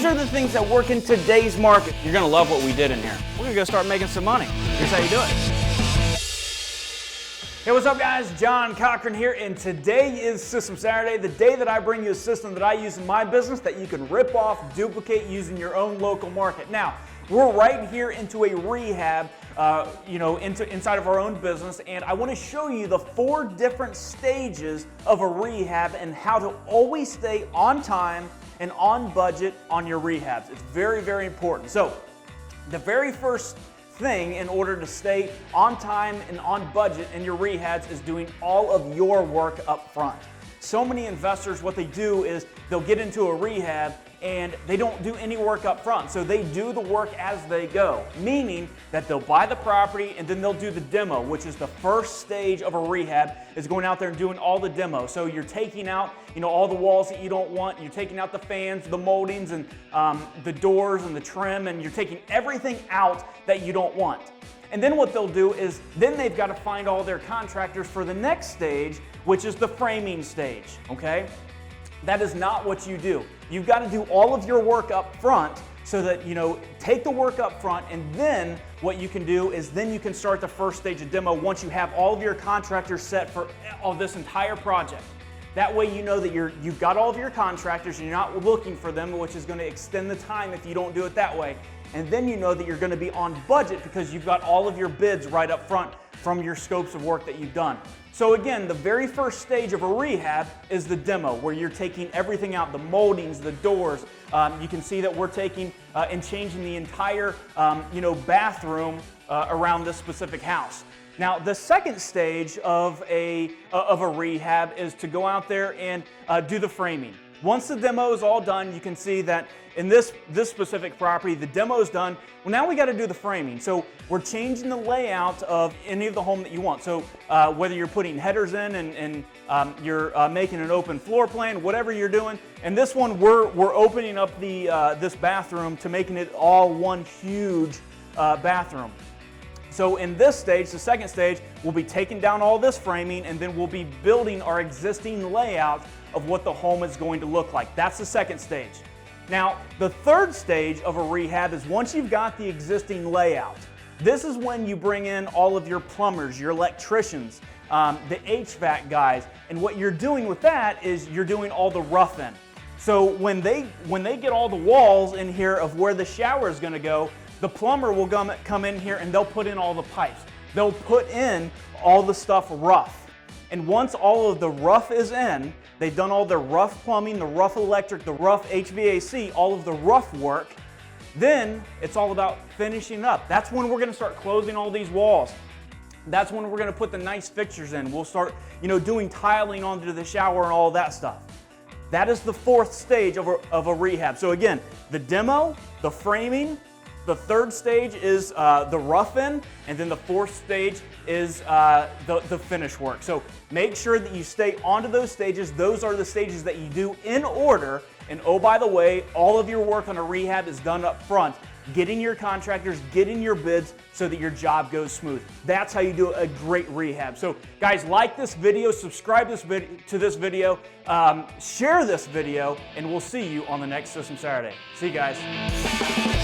are the things that work in today's market. You're gonna love what we did in here. We're gonna go start making some money. Here's how you do it. Hey, what's up guys? John Cochran here, and today is System Saturday, the day that I bring you a system that I use in my business that you can rip off, duplicate using your own local market. Now, we're right here into a rehab, inside of our own business, and I want to show you the 4 different stages of a rehab and how to always stay on time and on budget on your rehabs. It's very, very important. So, the very first thing in order to stay on time and on budget in your rehabs is doing all of your work up front. So many investors, what they do is they'll get into a rehab and they don't do any work up front. So they do the work as they go, meaning that they'll buy the property and then they'll do the demo, which is the first stage of a rehab, is going out there and doing all the demo. So you're taking out, all the walls that you don't want, you're taking out the fans, the moldings, and the doors and the trim, and you're taking everything out that you don't want. And then what they'll do is then they've got to find all their contractors for the next stage, which is the framing stage, okay? That is not what you do. You've got to do all of your work up front so that, take the work up front, and then what you can do is then you can start the first stage of demo once you have all of your contractors set for all this entire project. That way you know that you've got all of your contractors and you're not looking for them, which is going to extend the time if you don't do it that way. And then you know that you're going to be on budget because you've got all of your bids right up front from your scopes of work that you've done. So again, the very first stage of a rehab is the demo, where you're taking everything out, the moldings, the doors. You can see that we're taking and changing the entire bathroom around this specific house. Now, the second stage of a rehab is to go out there and do the framing. Once the demo is all done, you can see that in this specific property, the demo is done. Well, now we got to do the framing. So we're changing the layout of any of the home that you want. So whether you're putting headers in and you're making an open floor plan, whatever you're doing. And this one, we're opening up this bathroom to making it all one huge bathroom. So in this stage, the second stage, we'll be taking down all this framing, and then we'll be building our existing layout of what the home is going to look like. That's the second stage. Now, the third stage of a rehab is once you've got the existing layout. This is when you bring in all of your plumbers, your electricians, the HVAC guys, and what you're doing with that is you're doing all the rough-in. So when they get all the walls in here of where the shower is going to go, the plumber will come in here and they'll put in all the pipes. They'll put in all the stuff rough. And once all of the rough is in, they've done all the rough plumbing, the rough electric, the rough HVAC, all of the rough work, then it's all about finishing up. That's when we're going to start closing all these walls. That's when we're going to put the nice fixtures in. We'll start, doing tiling onto the shower and all that stuff. That is the fourth stage of a rehab. So again, the demo, the framing, the third stage is the rough-in, and then the fourth stage is the finish work. So make sure that you stay onto those stages. Those are the stages that you do in order. And oh, by the way, all of your work on a rehab is done up front. Getting your contractors, getting your bids so that your job goes smooth. That's how you do a great rehab. So guys, like this video, subscribe to this video, share this video, and we'll see you on the next System Saturday. See you guys.